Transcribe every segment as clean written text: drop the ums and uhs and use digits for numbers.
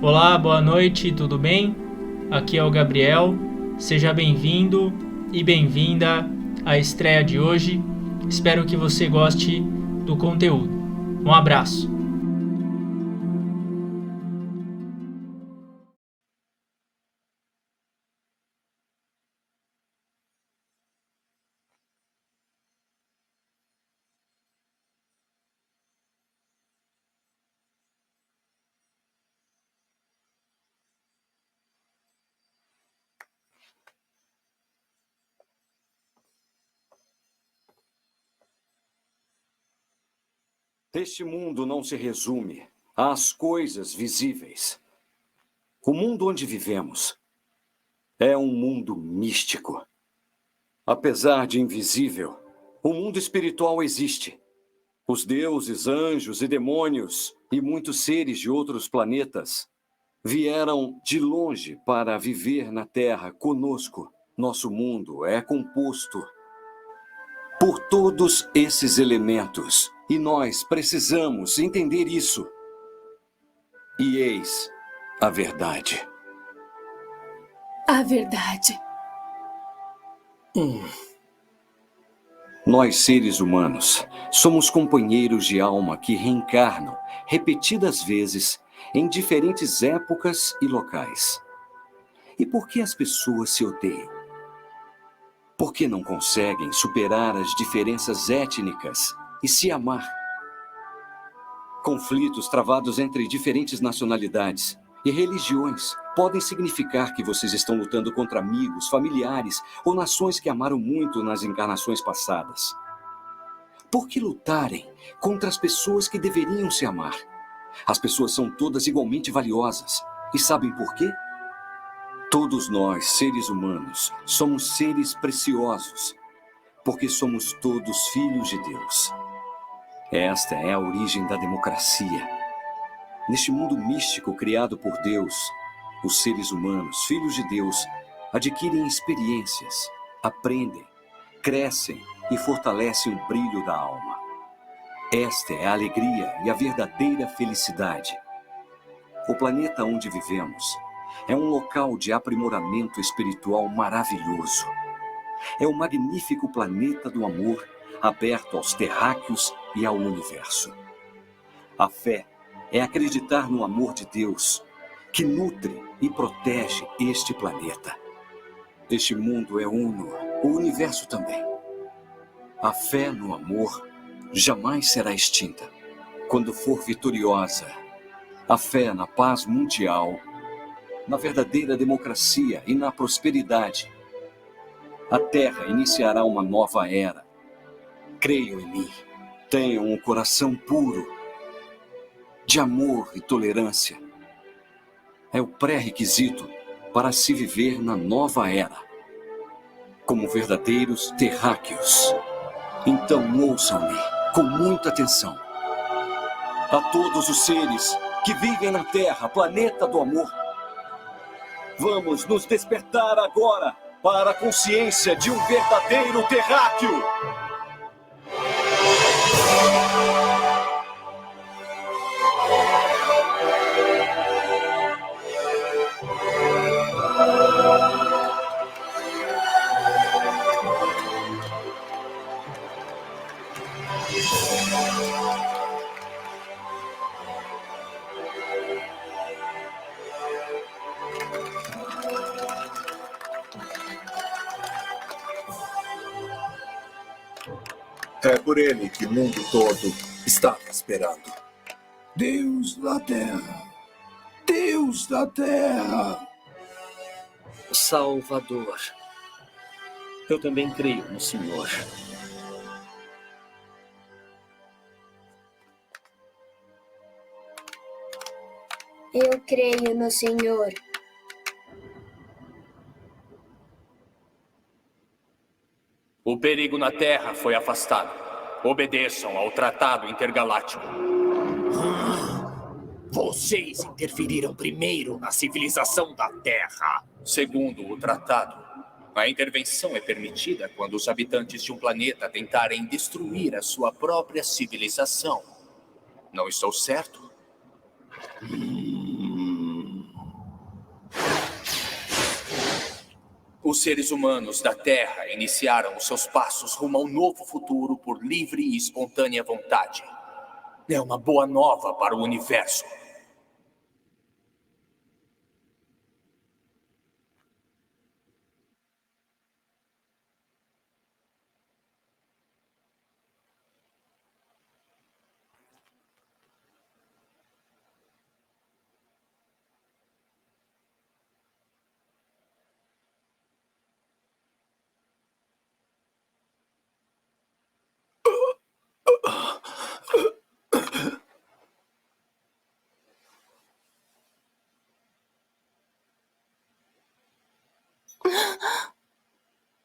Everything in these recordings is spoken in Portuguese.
Olá, boa noite, tudo bem? Aqui é o Gabriel. Seja bem-vindo e bem-vinda à estreia de hoje. Espero que você goste do conteúdo. Um abraço. Este mundo não se resume às coisas visíveis. O mundo onde vivemos é um mundo místico. Apesar de invisível, o mundo espiritual existe. Os deuses, anjos e demônios e muitos seres de outros planetas vieram de longe para viver na Terra conosco. Nosso mundo é composto por todos esses elementos e nós precisamos entender isso. E eis a verdade. A verdade. Nós, seres humanos, somos companheiros de alma que reencarnam repetidas vezes em diferentes épocas e locais. E por que as pessoas se odeiam? Por que não conseguem superar as diferenças étnicas e se amar? Conflitos travados entre diferentes nacionalidades e religiões podem significar que vocês estão lutando contra amigos, familiares ou nações que amaram muito nas encarnações passadas. Por que lutarem contra as pessoas que deveriam se amar? As pessoas são todas igualmente valiosas. E sabem por quê? Todos nós, seres humanos, somos seres preciosos, porque somos todos filhos de Deus. Esta é a origem da democracia. Neste mundo místico criado por Deus, os seres humanos, filhos de Deus, adquirem experiências, aprendem, crescem e fortalecem o brilho da alma. Esta é a alegria e a verdadeira felicidade. O planeta onde vivemos é um local de aprimoramento espiritual maravilhoso. É o magnífico planeta do amor aberto aos terráqueos e ao universo. A fé é acreditar no amor de Deus, que nutre e protege este planeta. Este mundo é uno, o universo também. A fé no amor jamais será extinta. Quando for vitoriosa, a fé na paz mundial, na verdadeira democracia e na prosperidade, a Terra iniciará uma nova era. Creiam em mim. Tenham um coração puro, de amor e tolerância. É o pré-requisito para se viver na nova era, como verdadeiros terráqueos. Então ouçam-me com muita atenção. A todos os seres que vivem na Terra, planeta do amor, vamos nos despertar agora para a consciência de um verdadeiro terráqueo. É por ele que o mundo todo estava esperando. Deus da Terra! Deus da Terra! Salvador. Eu também creio no Senhor. Eu creio no Senhor. O perigo na Terra foi afastado. Obedeçam ao Tratado Intergaláctico. Vocês interferiram primeiro na civilização da Terra. Segundo o tratado, a intervenção é permitida quando os habitantes de um planeta tentarem destruir a sua própria civilização. Não estou certo? Os seres humanos da Terra iniciaram os seus passos rumo a um novo futuro por livre e espontânea vontade. É uma boa nova para o universo.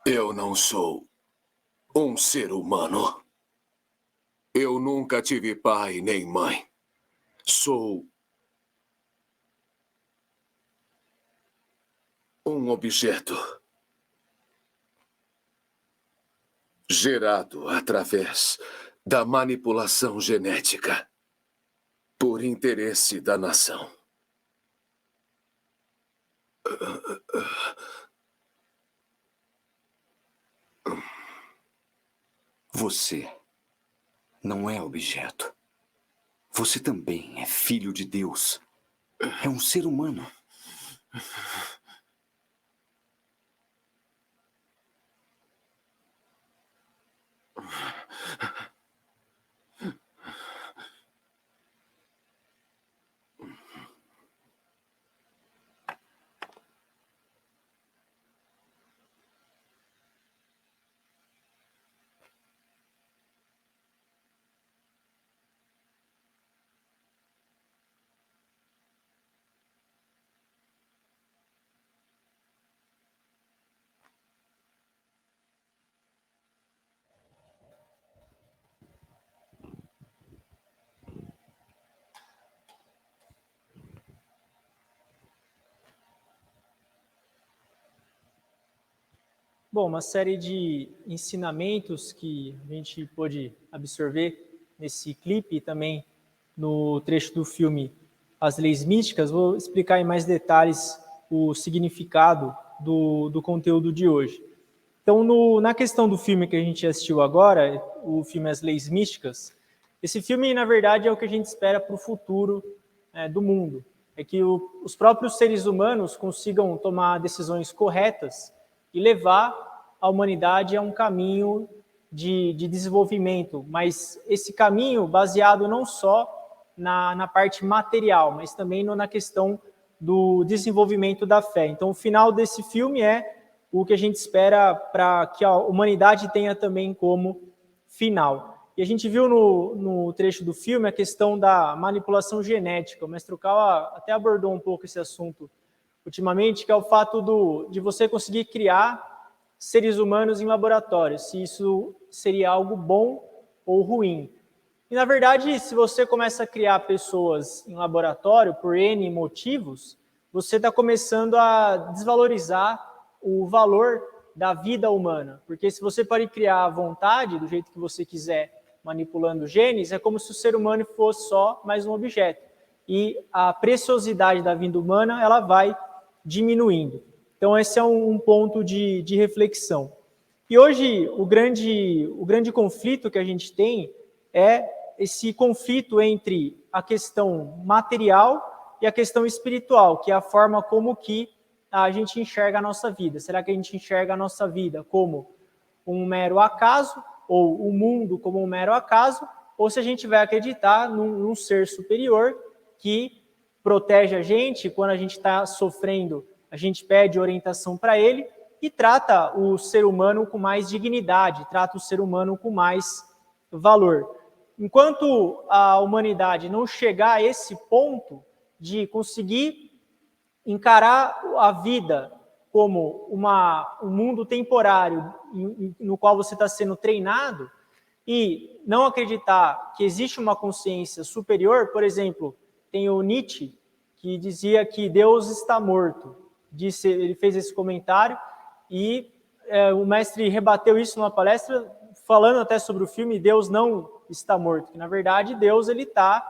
Eu não sou um ser humano. Eu nunca tive pai nem mãe. Sou um objeto gerado através da manipulação genética por interesse da nação. Você não é objeto. Você também é filho de Deus. É um ser humano. Bom, uma série de ensinamentos que a gente pôde absorver nesse clipe e também no trecho do filme As Leis Místicas. Vou explicar em mais detalhes o significado do conteúdo de hoje. Então, na questão do filme que a gente assistiu agora, o filme As Leis Místicas, esse filme, na verdade, é o que a gente espera para o futuro do mundo. É que os próprios seres humanos consigam tomar decisões corretas e levar a humanidade a um caminho de desenvolvimento, mas esse caminho baseado não só na parte material, mas também na questão do desenvolvimento da fé. Então, o final desse filme é o que a gente espera para que a humanidade tenha também como final. E a gente viu no trecho do filme a questão da manipulação genética. O mestre Kawa até abordou um pouco esse assunto ultimamente, que é o fato de você conseguir criar seres humanos em laboratório, se isso seria algo bom ou ruim. E, na verdade, se você começa a criar pessoas em laboratório por N motivos, você está começando a desvalorizar o valor da vida humana. Porque se você pode criar à vontade, do jeito que você quiser, manipulando genes, é como se o ser humano fosse só mais um objeto. E a preciosidade da vida humana, ela vai diminuindo. Então, esse é um ponto de reflexão. E hoje, o grande conflito que a gente tem é esse conflito entre a questão material e a questão espiritual, que é a forma como que a gente enxerga a nossa vida. Será que a gente enxerga a nossa vida como um mero acaso, ou o mundo como um mero acaso, ou se a gente vai acreditar num ser superior que protege a gente, quando a gente está sofrendo, a gente pede orientação para ele e trata o ser humano com mais dignidade, trata o ser humano com mais valor. Enquanto a humanidade não chegar a esse ponto de conseguir encarar a vida como um mundo temporário no qual você está sendo treinado e não acreditar que existe uma consciência superior, por exemplo, tem o Nietzsche, que dizia que Deus está morto. Ele fez esse comentário e o mestre rebateu isso numa palestra, falando até sobre o filme Deus não está morto, que na verdade Deus ele está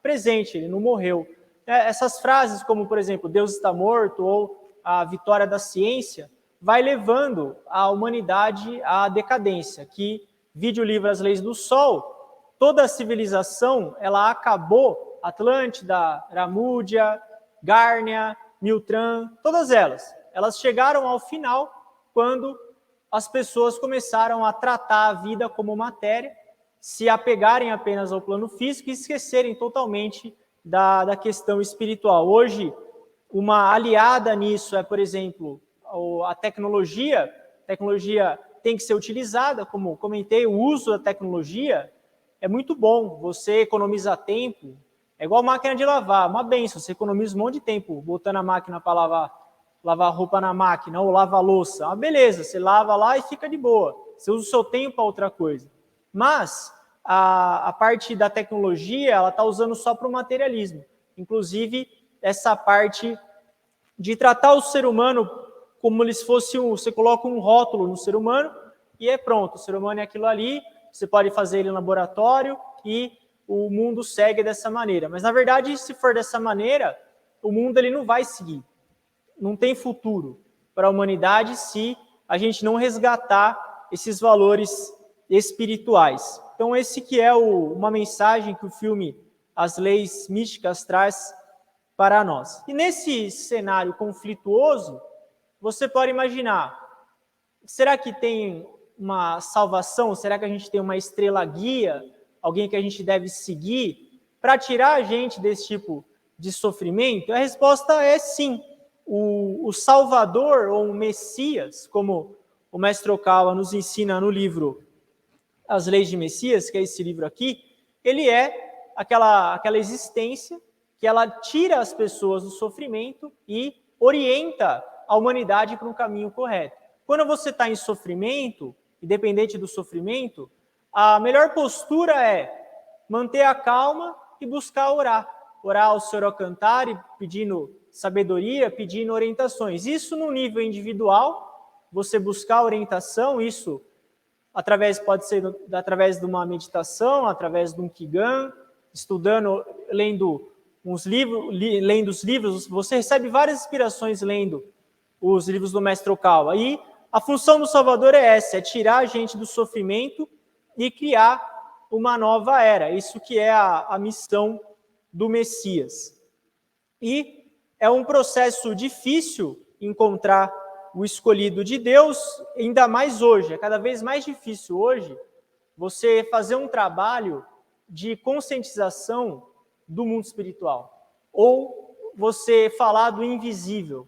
presente, ele não morreu. Essas frases como, por exemplo, Deus está morto ou a vitória da ciência, vai levando a humanidade à decadência, que, vide o livro As Leis do Sol, toda a civilização, ela acabou, Atlântida, Ramúdia, Gárnia, Miltran, todas elas chegaram ao final quando as pessoas começaram a tratar a vida como matéria, se apegarem apenas ao plano físico e esquecerem totalmente da questão espiritual. Hoje, uma aliada nisso é, por exemplo, a tecnologia. A tecnologia tem que ser utilizada, como comentei, o uso da tecnologia é muito bom, você economiza tempo, é igual máquina de lavar, uma benção, você economiza um monte de tempo botando a máquina para lavar roupa na máquina ou lavar louça, uma beleza, você lava lá e fica de boa, você usa o seu tempo para outra coisa. Mas a parte da tecnologia, ela está usando só para o materialismo, inclusive essa parte de tratar o ser humano como se fosse você coloca um rótulo no ser humano e é pronto, o ser humano é aquilo ali, você pode fazer ele em laboratório e o mundo segue dessa maneira. Mas, na verdade, se for dessa maneira, o mundo ele não vai seguir. Não tem futuro para a humanidade se a gente não resgatar esses valores espirituais. Então, esse que é uma mensagem que o filme As Leis Místicas traz para nós. E nesse cenário conflituoso, você pode imaginar, será que tem uma salvação? Será que a gente tem uma estrela guia? Alguém que a gente deve seguir para tirar a gente desse tipo de sofrimento? A resposta é sim. O Salvador ou o Messias, como o Mestre Okawa nos ensina no livro As Leis de Messias, que é esse livro aqui, ele é aquela existência que ela tira as pessoas do sofrimento e orienta a humanidade para um caminho correto. Quando você está em sofrimento, independente do sofrimento, a melhor postura é manter a calma e buscar orar. Orar ao Senhor ao cantar e pedindo sabedoria, pedindo orientações. Isso no nível individual, você buscar orientação, isso pode ser através de uma meditação, através de um Kigan, estudando, lendo os livros, você recebe várias inspirações lendo os livros do Mestre Okawa. E a função do Salvador é essa, é tirar a gente do sofrimento e criar uma nova era. Isso que é a missão do Messias. E é um processo difícil encontrar o escolhido de Deus, ainda mais hoje. É cada vez mais difícil hoje você fazer um trabalho de conscientização do mundo espiritual. Ou você falar do invisível.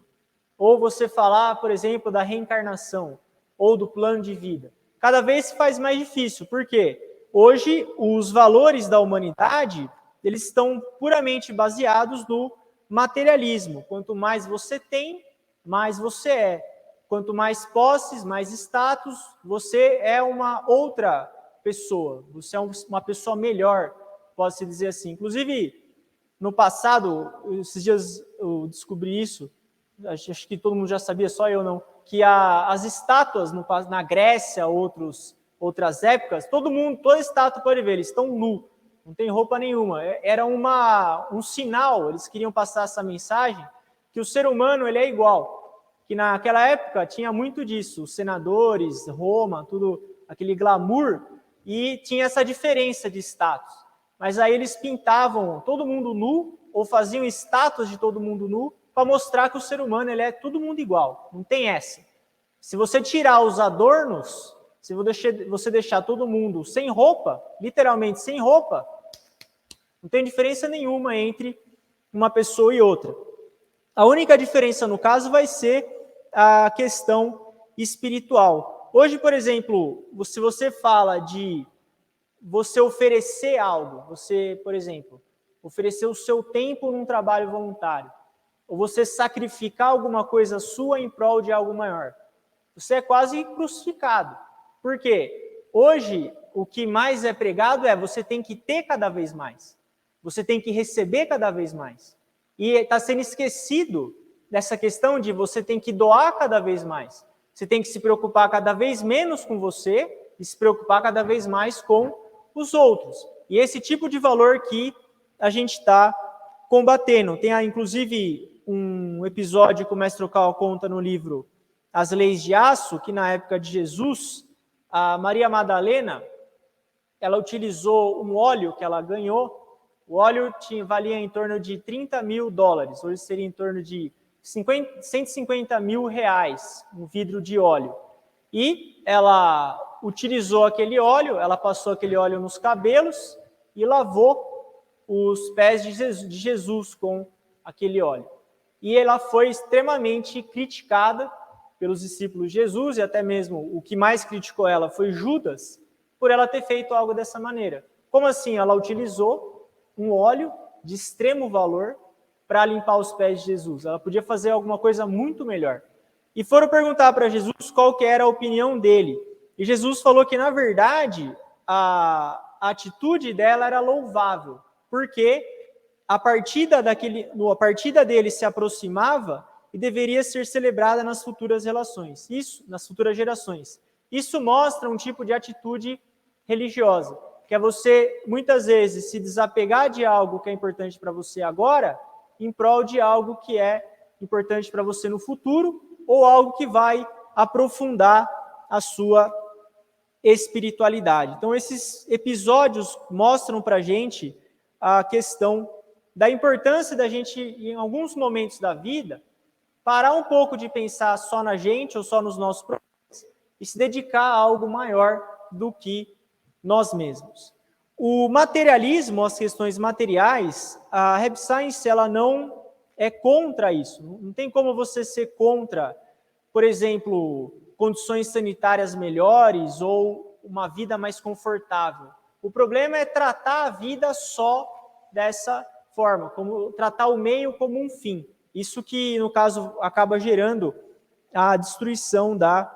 Ou você falar, por exemplo, da reencarnação. Ou do plano de vida. Cada vez se faz mais difícil. Por quê? Hoje, os valores da humanidade, eles estão puramente baseados no materialismo. Quanto mais você tem, mais você é. Quanto mais posses, mais status, você é uma outra pessoa. Você é uma pessoa melhor, pode-se dizer assim. Inclusive, no passado, esses dias eu descobri isso, acho que todo mundo já sabia, só eu não, que as estátuas na Grécia, outras épocas, toda estátua pode ver, eles estão nus, não tem roupa nenhuma. Era um sinal, eles queriam passar essa mensagem, que o ser humano ele é igual. Que naquela época tinha muito disso, os senadores, Roma, tudo aquele glamour, e tinha essa diferença de status. Mas aí eles pintavam todo mundo nu, ou faziam estátuas de todo mundo nu, para mostrar que o ser humano ele é todo mundo igual, não tem essa. Se você tirar os adornos, se você deixar todo mundo sem roupa, literalmente sem roupa, não tem diferença nenhuma entre uma pessoa e outra. A única diferença no caso vai ser a questão espiritual. Hoje, por exemplo, se você fala de você oferecer algo, você, por exemplo, oferecer o seu tempo num trabalho voluntário, ou você sacrificar alguma coisa sua em prol de algo maior, você é quase crucificado. Por quê? Hoje, o que mais é pregado é você tem que ter cada vez mais. Você tem que receber cada vez mais. E está sendo esquecido dessa questão de você tem que doar cada vez mais. Você tem que se preocupar cada vez menos com você e se preocupar cada vez mais com os outros. E esse tipo de valor que a gente está combatendo. Tem, inclusive, um episódio que o Mestre Okawa conta no livro as leis de Aço, que na época de Jesus, a Maria Madalena, ela utilizou um óleo que ela ganhou. O óleo valia em torno de $30.000, hoje seria em torno de 150 mil reais, um vidro de óleo. E ela utilizou aquele óleo, ela passou aquele óleo nos cabelos e lavou os pés de Jesus com aquele óleo. E ela foi extremamente criticada pelos discípulos de Jesus, e até mesmo o que mais criticou ela foi Judas, por ela ter feito algo dessa maneira. Como assim? Ela utilizou um óleo de extremo valor para limpar os pés de Jesus. Ela podia fazer alguma coisa muito melhor. E foram perguntar para Jesus qual que era a opinião dele. E Jesus falou que, na verdade, a atitude dela era louvável, porque a partida dele se aproximava e deveria ser celebrada nas futuras relações. Isso, nas futuras gerações. Isso mostra um tipo de atitude religiosa, que é você, muitas vezes, se desapegar de algo que é importante para você agora, em prol de algo que é importante para você no futuro, ou algo que vai aprofundar a sua espiritualidade. Então, esses episódios mostram para a gente a questão da importância da gente, em alguns momentos da vida, parar um pouco de pensar só na gente ou só nos nossos problemas e se dedicar a algo maior do que nós mesmos. O materialismo, as questões materiais, a Reb Science, ela não é contra isso. Não tem como você ser contra, por exemplo, condições sanitárias melhores ou uma vida mais confortável. O problema é tratar a vida só dessa forma, como tratar o meio como um fim. Isso que, no caso, acaba gerando a destruição da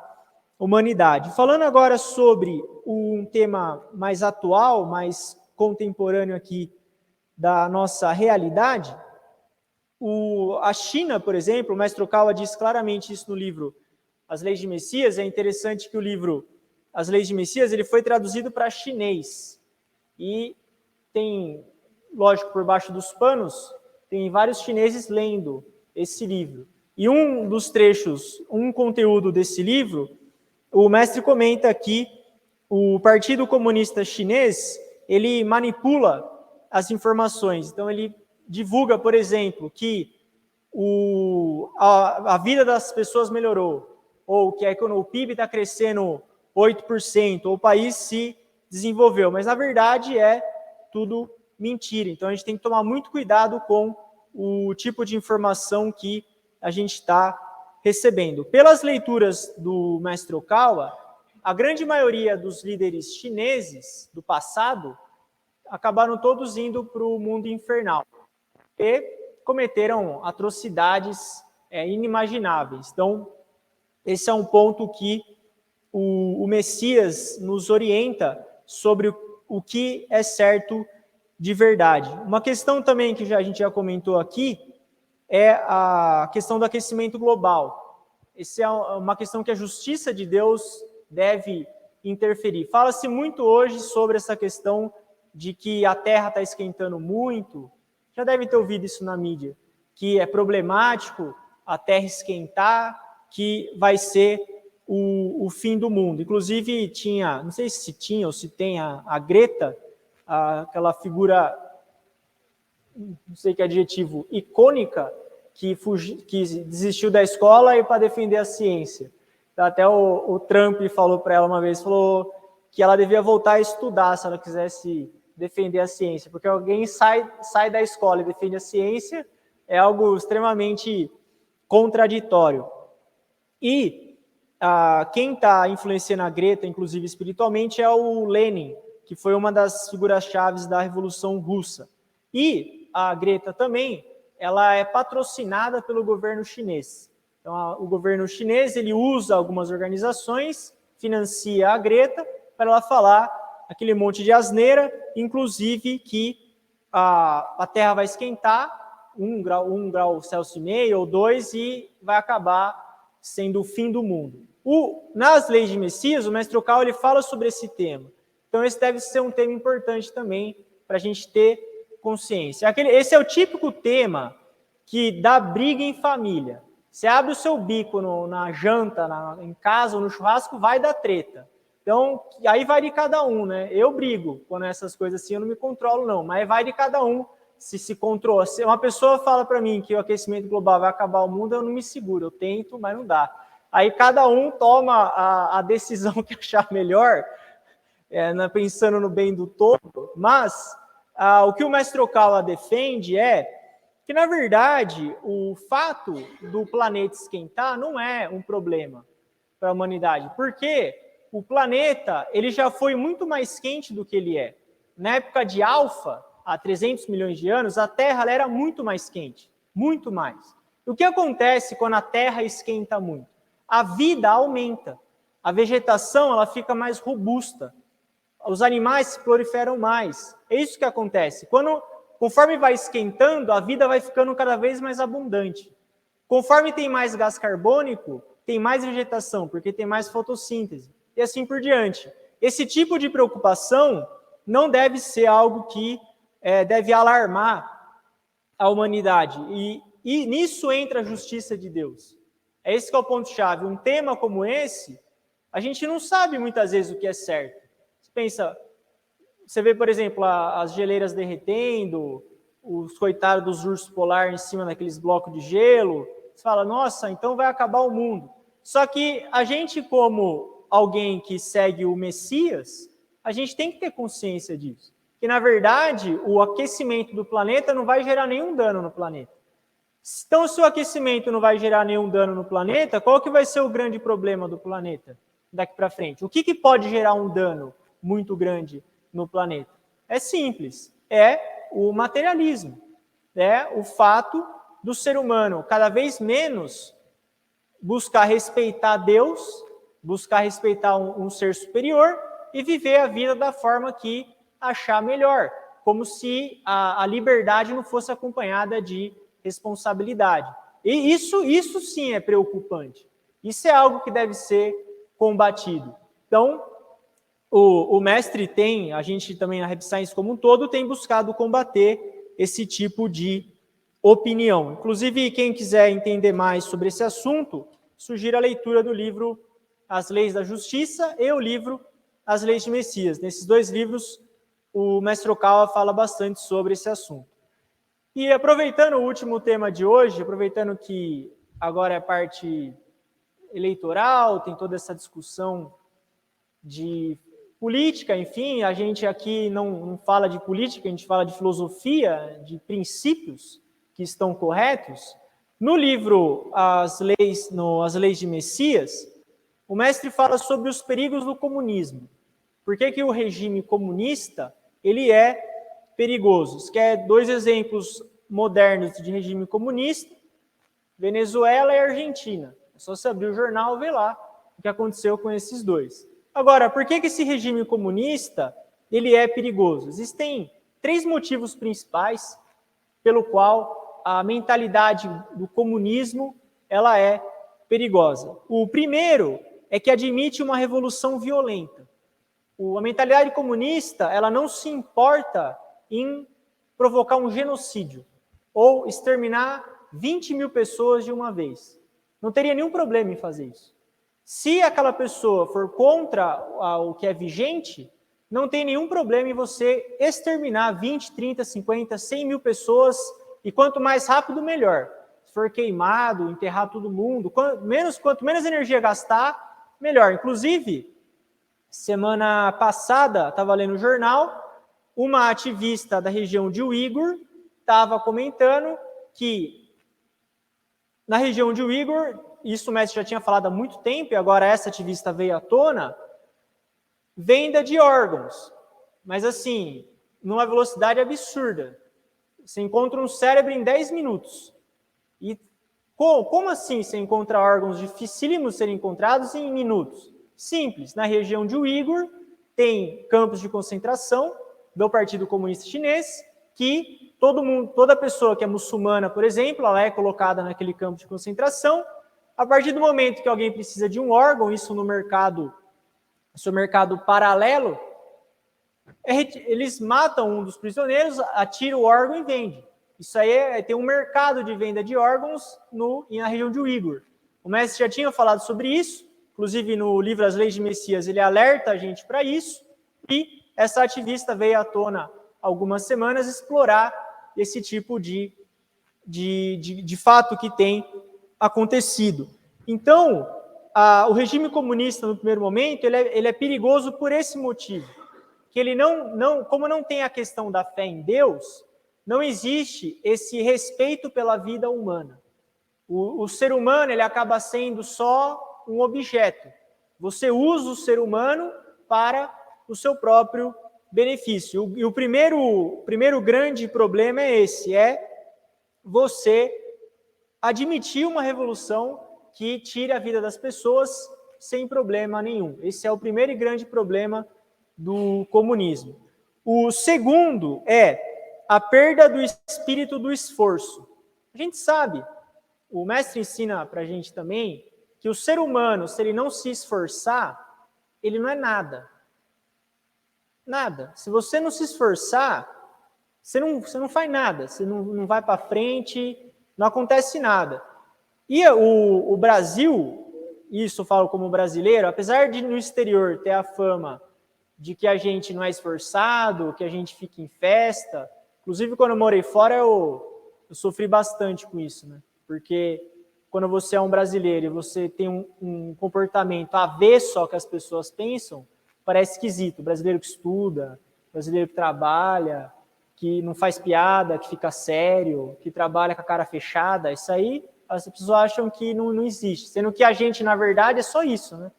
humanidade. Falando agora sobre um tema mais atual, mais contemporâneo aqui da nossa realidade, a China, por exemplo, o mestre Okawa diz claramente isso no livro As Leis de Messias. É interessante que o livro As Leis de Messias ele foi traduzido para chinês e tem, lógico, por baixo dos panos, tem vários chineses lendo esse livro. E um dos trechos, um conteúdo desse livro, o mestre comenta que o Partido Comunista Chinês, ele manipula as informações. Então, ele divulga, por exemplo, que a vida das pessoas melhorou, ou que o PIB está crescendo 8%, ou o país se desenvolveu. Mas, na verdade, é tudo mentira. Então, a gente tem que tomar muito cuidado com o tipo de informação que a gente está recebendo. Pelas leituras do mestre Okawa, a grande maioria dos líderes chineses do passado acabaram todos indo para o mundo infernal e cometeram atrocidades inimagináveis. Então, esse é um ponto que o Messias nos orienta sobre o que é certo de verdade. Uma questão também que a gente já comentou aqui é a questão do aquecimento global. Essa é uma questão que a justiça de Deus deve interferir. Fala-se muito hoje sobre essa questão de que a Terra está esquentando muito. Já deve ter ouvido isso na mídia, que é problemático a Terra esquentar, que vai ser o fim do mundo. Inclusive tinha, não sei se tinha ou se tem a Greta, aquela figura, não sei que adjetivo, icônica, que desistiu da escola e para defender a ciência. Então, até o Trump falou para ela uma vez, falou que ela devia voltar a estudar se ela quisesse defender a ciência, porque alguém sai da escola e defende a ciência é algo extremamente contraditório. E quem está influenciando a Greta, inclusive espiritualmente, é o Lenin, que foi uma das figuras-chave da Revolução Russa. E a Greta também, ela é patrocinada pelo governo chinês. Então, o governo chinês, ele usa algumas organizações, financia a Greta, para ela falar aquele monte de asneira, inclusive que a Terra vai esquentar 1 grau Celsius e meio ou 2 e vai acabar sendo o fim do mundo. Nas Leis de Messias, o mestre Okawa, ele fala sobre esse tema. Então, esse deve ser um tema importante também para a gente ter consciência. Esse é o típico tema que dá briga em família. Você abre o seu bico na janta, em casa ou no churrasco, vai dar treta. Então, aí vai de cada um, né? Eu brigo quando essas coisas assim, eu não me controlo não, mas vai de cada um se controla. Se uma pessoa fala para mim que o aquecimento global vai acabar o mundo, eu não me seguro, eu tento, mas não dá. Aí cada um toma a decisão que achar melhor, pensando no bem do todo, mas o que o mestre Okawa defende é que, na verdade, o fato do planeta esquentar não é um problema para a humanidade, porque o planeta ele já foi muito mais quente do que ele é. Na época de Alfa, há 300 milhões de anos, a Terra ela era muito mais quente, muito mais. O que acontece quando a Terra esquenta muito? A vida aumenta, a vegetação ela fica mais robusta, os animais se proliferam mais. É isso que acontece. Conforme vai esquentando, a vida vai ficando cada vez mais abundante. Conforme tem mais gás carbônico, tem mais vegetação, porque tem mais fotossíntese. E assim por diante. Esse tipo de preocupação não deve ser algo que deve alarmar a humanidade. E nisso entra a justiça de Deus. É esse que é o ponto-chave. Um tema como esse, a gente não sabe muitas vezes o que é certo. Você pensa, você vê, por exemplo, as geleiras derretendo, os coitados dos ursos polares em cima daqueles blocos de gelo. Você fala, nossa, então vai acabar o mundo. Só que a gente, como alguém que segue o Messias, a gente tem que ter consciência disso. Que, na verdade, o aquecimento do planeta não vai gerar nenhum dano no planeta. Então, se o aquecimento não vai gerar nenhum dano no planeta, qual que vai ser o grande problema do planeta daqui para frente? O que pode gerar um dano muito grande no planeta? É simples, é o materialismo. É o fato do ser humano cada vez menos buscar respeitar Deus, buscar respeitar um ser superior e viver a vida da forma que achar melhor, como se a liberdade não fosse acompanhada de responsabilidade. E isso sim é preocupante. Isso é algo que deve ser combatido. Então, o mestre a gente também na Rap Science como um todo, tem buscado combater esse tipo de opinião. Inclusive, quem quiser entender mais sobre esse assunto, sugiro a leitura do livro As Leis da Justiça e o livro As Leis de Messias. Nesses dois livros, o mestre Okawa fala bastante sobre esse assunto. E aproveitando o último tema de hoje, aproveitando que agora é parte eleitoral, tem toda essa discussão de política, enfim, a gente aqui não fala de política, a gente fala de filosofia, de princípios que estão corretos. No livro As Leis de Messias, o mestre fala sobre os perigos do comunismo. Por que o regime comunista ele é perigoso? Quer dois exemplos modernos de regime comunista? Venezuela e Argentina. É só você abrir o jornal e ver lá o que aconteceu com esses dois. Agora, por que esse regime comunista ele é perigoso? Existem 3 motivos principais pelo qual a mentalidade do comunismo ela é perigosa. O primeiro é que admite uma revolução violenta. A mentalidade comunista ela não se importa em provocar um genocídio ou exterminar 20 mil pessoas de uma vez. Não teria nenhum problema em fazer isso. Se aquela pessoa for contra o que é vigente, não tem nenhum problema em você exterminar 20, 30, 50, 100 mil pessoas, e quanto mais rápido, melhor. Se for queimado, enterrar todo mundo, quanto menos energia gastar, melhor. Inclusive, semana passada, estava lendo o jornal, uma ativista da região de Uigur estava comentando que na região de Uigur, isso o mestre já tinha falado há muito tempo, e agora essa ativista veio à tona, venda de órgãos. Mas assim, numa velocidade absurda. Você encontra um cérebro em 10 minutos. E como assim você encontra órgãos dificílimos de serem encontrados em minutos? Simples, na região de Uigur tem campos de concentração do Partido Comunista Chinês, que toda pessoa que é muçulmana, por exemplo, ela é colocada naquele campo de concentração. A partir do momento que alguém precisa de um órgão, isso no mercado paralelo, eles matam um dos prisioneiros, atiram o órgão e vendem. Isso aí tem um mercado de venda de órgãos na região de Uigur. O mestre já tinha falado sobre isso, inclusive no livro As Leis de Messias, ele alerta a gente para isso, e essa ativista veio à tona há algumas semanas explorar esse tipo de fato que tem acontecido. Então, o regime comunista, no primeiro momento, ele é perigoso por esse motivo, que ele como não tem a questão da fé em Deus, não existe esse respeito pela vida humana. O ser humano, ele acaba sendo só um objeto. Você usa o ser humano para o seu próprio benefício. E o primeiro grande problema é esse, você admitir uma revolução que tire a vida das pessoas sem problema nenhum. Esse é o primeiro e grande problema do comunismo. O segundo é a perda do espírito do esforço. A gente sabe, o mestre ensina para a gente também, que o ser humano, se ele não se esforçar, ele não é nada. Nada. Se você não se esforçar, você não faz nada, você não vai para frente, não acontece nada. E o Brasil, isso eu falo como brasileiro, apesar de no exterior ter a fama de que a gente não é esforçado, que a gente fica em festa, inclusive quando eu morei fora eu sofri bastante com isso, né? Porque quando você é um brasileiro e você tem um comportamento avesso ao que as pessoas pensam, parece esquisito. O brasileiro que estuda, o brasileiro que trabalha, que não faz piada, que fica sério, que trabalha com a cara fechada, isso aí as pessoas acham que não existe. Sendo que a gente, na verdade, é só isso, né?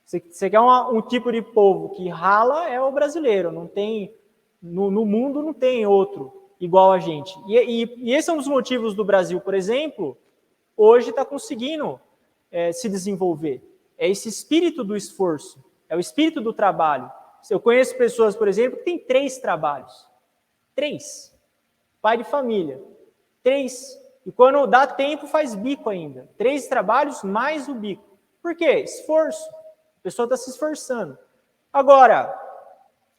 Você quer um tipo de povo que rala, é o brasileiro. Não tem, no mundo não tem outro igual a gente. E esse é um dos motivos do Brasil, por exemplo, hoje está conseguindo se desenvolver. É esse espírito do esforço, é o espírito do trabalho. Eu conheço pessoas, por exemplo, que têm 3 trabalhos. 3. Pai de família. 3. E quando dá tempo, faz bico ainda. 3 trabalhos mais o bico. Por quê? Esforço. A pessoa está se esforçando. Agora,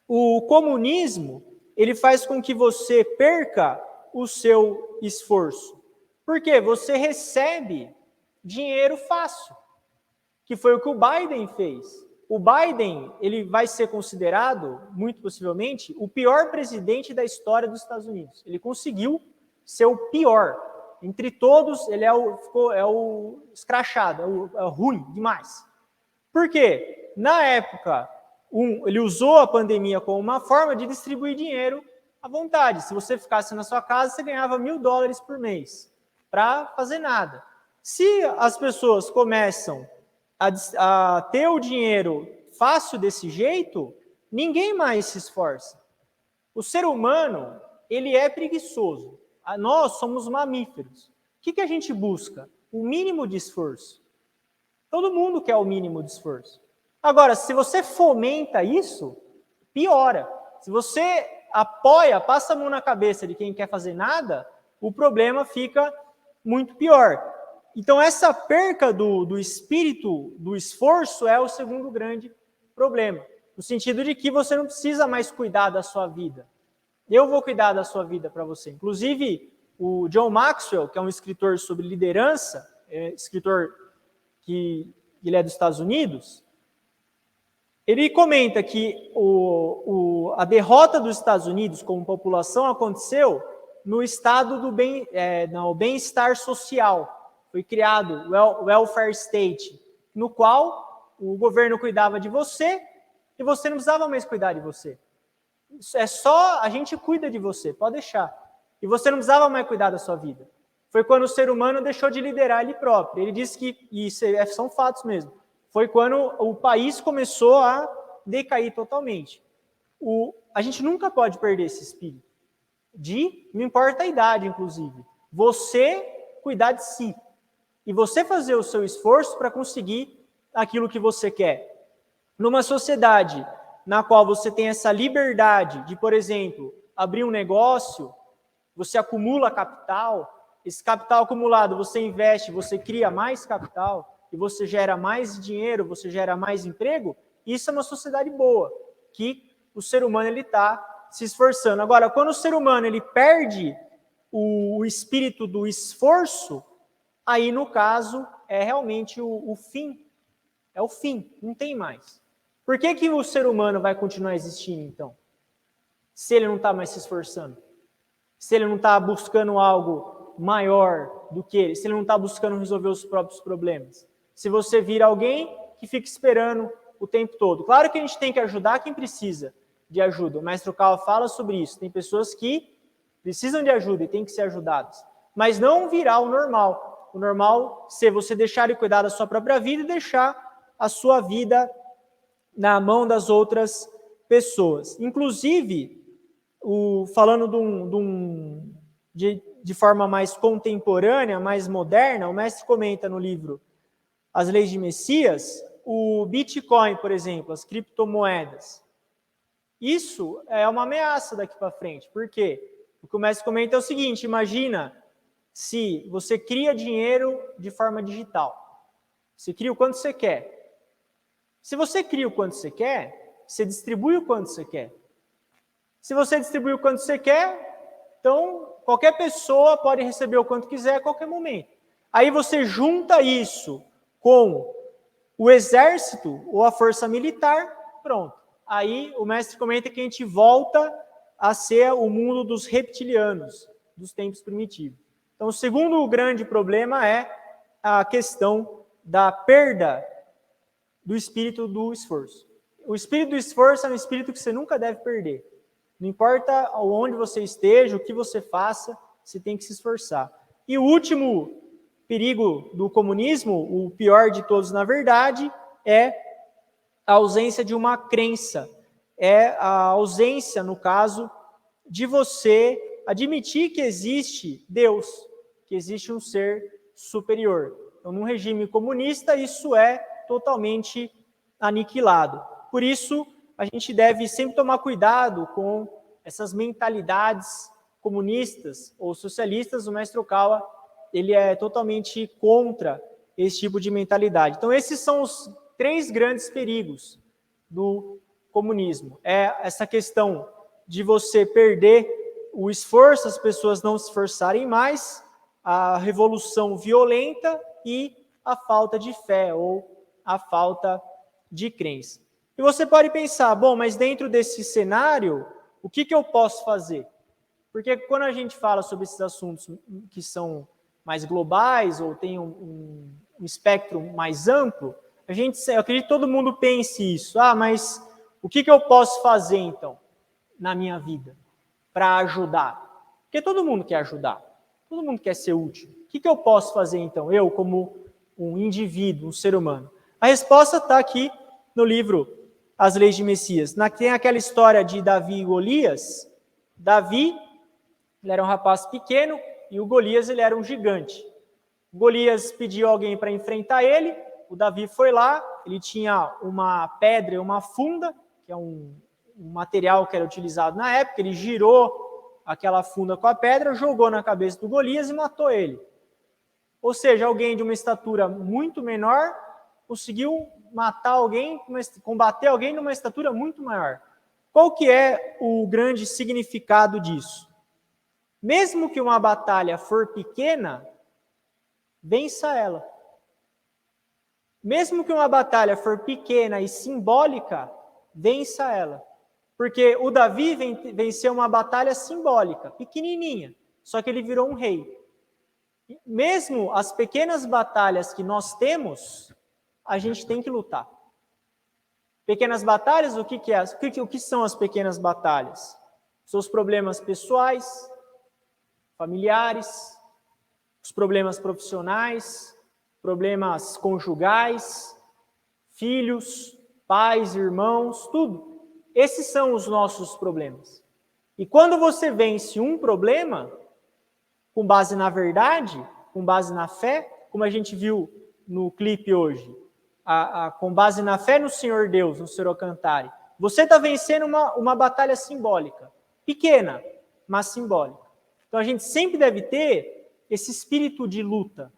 o comunismo, ele faz com que você perca o seu esforço. Por quê? Você recebe dinheiro fácil, que foi o que o Biden fez. O Biden, ele vai ser considerado, muito possivelmente, o pior presidente da história dos Estados Unidos. Ele conseguiu ser o pior. Entre todos, ele é o escrachado, é o ruim demais. Por quê? Na época, ele usou a pandemia como uma forma de distribuir dinheiro à vontade. Se você ficasse na sua casa, você ganhava $1.000 por mês para fazer nada. Se as pessoas começam a ter o dinheiro fácil desse jeito, ninguém mais se esforça. O ser humano, ele é preguiçoso. Nós somos mamíferos. O que a gente busca? O mínimo de esforço. Todo mundo quer o mínimo de esforço. Agora, se você fomenta isso, piora. Se você apoia, passa a mão na cabeça de quem quer fazer nada, o problema fica muito pior. Então, essa perca do espírito, do esforço, é o segundo grande problema. No sentido de que você não precisa mais cuidar da sua vida. Eu vou cuidar da sua vida para você. Inclusive, o John Maxwell, que é um escritor sobre liderança, escritor que ele é dos Estados Unidos, ele comenta que a derrota dos Estados Unidos como população aconteceu no estado do bem-estar social. Foi criado o welfare state, no qual o governo cuidava de você e você não precisava mais cuidar de você. É só a gente cuida de você, pode deixar. E você não precisava mais cuidar da sua vida. Foi quando o ser humano deixou de liderar ele próprio. Ele disse que, e isso são fatos mesmo, foi quando o país começou a decair totalmente. A gente nunca pode perder esse espírito. Não importa a idade, inclusive. Você cuidar de si. E você fazer o seu esforço para conseguir aquilo que você quer. Numa sociedade na qual você tem essa liberdade de, por exemplo, abrir um negócio, você acumula capital, esse capital acumulado você investe, você cria mais capital, e você gera mais dinheiro, você gera mais emprego, isso é uma sociedade boa, que o ser humano está se esforçando. Agora, quando o ser humano ele perde o espírito do esforço, aí no caso é realmente o fim. É o fim, não tem mais. Por que o ser humano vai continuar existindo então? Se ele não está mais se esforçando? Se ele não está buscando algo maior do que ele? Se ele não está buscando resolver os próprios problemas? Se você vira alguém que fica esperando o tempo todo. Claro que a gente tem que ajudar quem precisa de ajuda. O mestre Okawa fala sobre isso. Tem pessoas que precisam de ajuda e têm que ser ajudadas. Mas não virar o normal. O normal é você deixar ele cuidar da sua própria vida e deixar a sua vida na mão das outras pessoas. Inclusive, falando de forma mais contemporânea, mais moderna, o mestre comenta no livro As Leis de Messias, o Bitcoin, por exemplo, as criptomoedas. Isso é uma ameaça daqui para frente. Por quê? O que o mestre comenta é o seguinte: imagina se você cria dinheiro de forma digital. Você cria o quanto você quer. Se você cria o quanto você quer, você distribui o quanto você quer. Se você distribui o quanto você quer, então qualquer pessoa pode receber o quanto quiser a qualquer momento. Aí você junta isso com o exército ou a força militar, pronto. Aí o mestre comenta que a gente volta a ser o mundo dos reptilianos, dos tempos primitivos. Então, o segundo grande problema é a questão da perda do espírito do esforço. O espírito do esforço é um espírito que você nunca deve perder. Não importa onde você esteja, o que você faça, você tem que se esforçar. E o último perigo do comunismo, o pior de todos, na verdade, é a ausência de uma crença. É a ausência, no caso, de você admitir que existe Deus, que existe um ser superior. Então, num regime comunista, isso é totalmente aniquilado. Por isso, a gente deve sempre tomar cuidado com essas mentalidades comunistas ou socialistas. O mestre Okawa, ele é totalmente contra esse tipo de mentalidade. Então, esses são os 3 grandes perigos do comunismo. É essa questão de você perder o esforço, as pessoas não se esforçarem mais, a revolução violenta e a falta de fé ou a falta de crença. E você pode pensar, bom, mas dentro desse cenário, o que eu posso fazer? Porque quando a gente fala sobre esses assuntos que são mais globais ou tem um espectro mais amplo, eu acredito que todo mundo pense isso. Mas o que eu posso fazer, então, na minha vida para ajudar? Porque todo mundo quer ajudar, todo mundo quer ser útil. O que eu posso fazer, então, eu como um indivíduo, um ser humano? A resposta está aqui no livro As Leis de Messias. Tem aquela história de Davi e Golias. Davi, ele era um rapaz pequeno, e o Golias, ele era um gigante. O Golias pediu alguém para enfrentar ele, o Davi foi lá, ele tinha uma pedra e uma funda, que é um material que era utilizado na época, ele girou aquela funda com a pedra, jogou na cabeça do Golias e matou ele. Ou seja, alguém de uma estatura muito menor conseguiu matar alguém, combater alguém numa estatura muito maior. Qual que é o grande significado disso? Mesmo que uma batalha for pequena, vença ela. Mesmo que uma batalha for pequena e simbólica, vença ela. Porque o Davi venceu uma batalha simbólica, pequenininha, só que ele virou um rei. Mesmo as pequenas batalhas que nós temos, a gente tem que lutar. Pequenas batalhas, o que são as pequenas batalhas? São os problemas pessoais, familiares, os problemas profissionais, problemas conjugais, filhos, pais, irmãos, tudo. Esses são os nossos problemas. E quando você vence um problema, com base na verdade, com base na fé, como a gente viu no clipe hoje, com base na fé no Senhor Deus, no Senhor Cantare, você está vencendo uma batalha simbólica, pequena, mas simbólica. Então a gente sempre deve ter esse espírito de luta,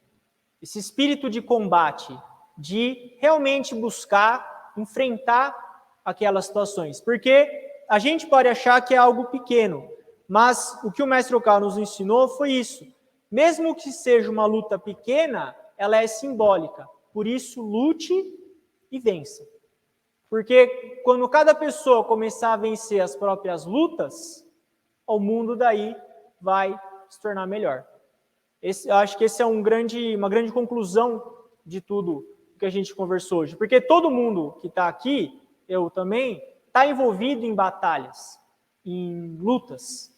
esse espírito de combate, de realmente buscar, enfrentar aquelas situações. Porque a gente pode achar que é algo pequeno, Mas o que o mestre Okao nos ensinou foi isso. Mesmo que seja uma luta pequena, ela é simbólica. Por isso, lute e vença. Porque quando cada pessoa começar a vencer as próprias lutas, o mundo daí vai se tornar melhor. Eu acho que esse é uma grande conclusão de tudo que a gente conversou hoje. Porque todo mundo que está aqui, eu também, está envolvido em batalhas, em lutas,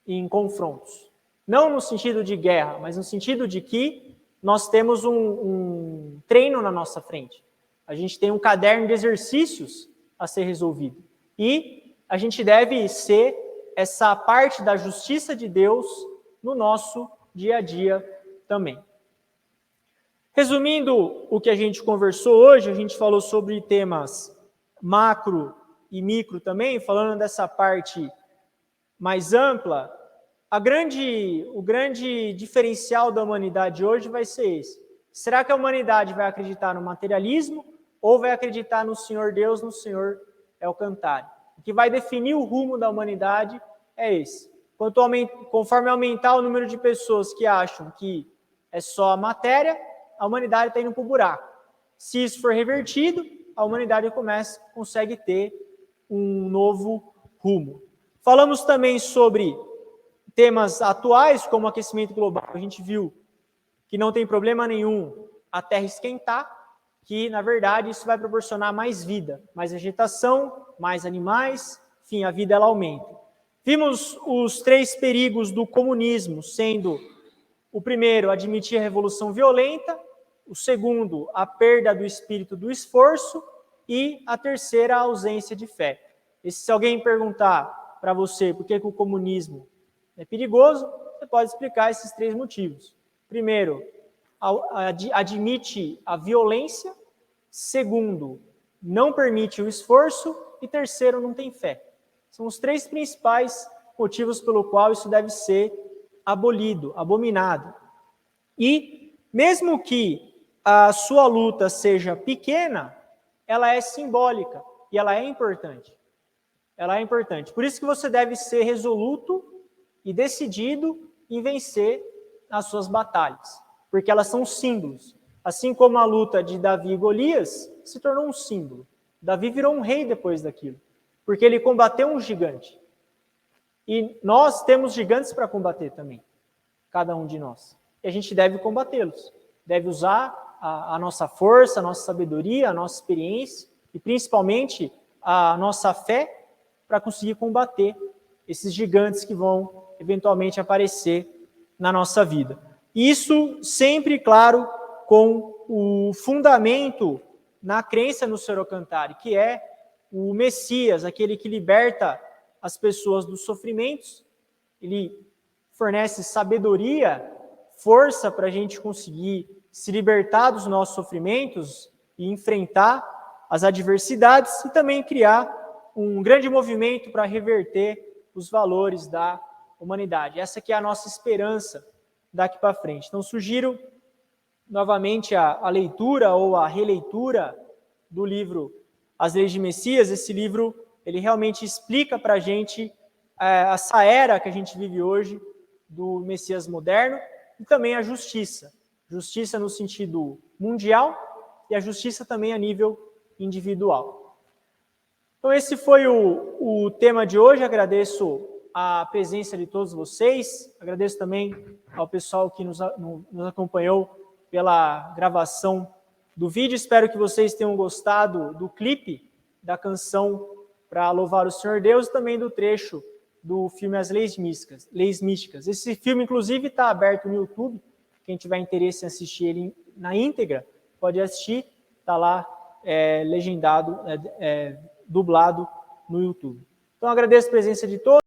em confrontos. Não no sentido de guerra, mas no sentido de que nós temos um treino na nossa frente. A gente tem um caderno de exercícios a ser resolvido. E a gente deve ser essa parte da justiça de Deus no nosso dia a dia também. Resumindo o que a gente conversou hoje, a gente falou sobre temas macro e micro também, falando dessa parte mais ampla. O grande diferencial da humanidade hoje vai ser esse. Será que a humanidade vai acreditar no materialismo ou vai acreditar no Senhor Deus, no Senhor Elcantari? O que vai definir o rumo da humanidade é esse. Conforme aumentar o número de pessoas que acham que é só a matéria, a humanidade está indo para o buraco. Se isso for revertido, a humanidade consegue ter um novo rumo. Falamos também sobre temas atuais, como o aquecimento global. A gente viu que não tem problema nenhum a Terra esquentar, que, na verdade, isso vai proporcionar mais vida, mais vegetação, mais animais, enfim, a vida ela aumenta. Vimos os 3 perigos do comunismo, sendo o primeiro, admitir a revolução violenta, o segundo, a perda do espírito do esforço e a terceira, a ausência de fé. E se alguém perguntar para você por que o comunismo é perigoso, você pode explicar esses 3 motivos. Primeiro, admite a violência. Segundo, não permite o esforço. E terceiro, não tem fé. São os 3 principais motivos pelo qual isso deve ser abolido, abominado. E mesmo que a sua luta seja pequena, ela é simbólica e ela é importante. Ela é importante. Por isso que você deve ser resoluto e decidido em vencer as suas batalhas, porque elas são símbolos. Assim como a luta de Davi e Golias se tornou um símbolo. Davi virou um rei depois daquilo, porque ele combateu um gigante. E nós temos gigantes para combater também, cada um de nós. E a gente deve combatê-los. Deve usar a nossa força, a nossa sabedoria, a nossa experiência e principalmente a nossa fé para conseguir combater esses gigantes que vão eventualmente aparecer na nossa vida. Isso sempre, claro, com o fundamento na crença no Senhor Elcantari, que é o Messias, aquele que liberta as pessoas dos sofrimentos. Ele fornece sabedoria, força para a gente conseguir se libertar dos nossos sofrimentos e enfrentar as adversidades e também criar um grande movimento para reverter os valores da humanidade. Essa que é a nossa esperança daqui para frente. Então, sugiro novamente a leitura ou a releitura do livro As Leis de Messias. Esse livro, ele realmente explica para a gente essa era que a gente vive hoje do Messias moderno e também a justiça. Justiça no sentido mundial e a justiça também a nível individual. Então, esse foi o tema de hoje. Agradeço a presença de todos vocês. Agradeço também ao pessoal que nos acompanhou pela gravação do vídeo. Espero que vocês tenham gostado do clipe da canção para louvar o Senhor Deus e também do trecho do filme As Leis Místicas. Esse filme, inclusive, está aberto no YouTube. Quem tiver interesse em assistir ele na íntegra, pode assistir. Está lá legendado, dublado no YouTube. Então, agradeço a presença de todos.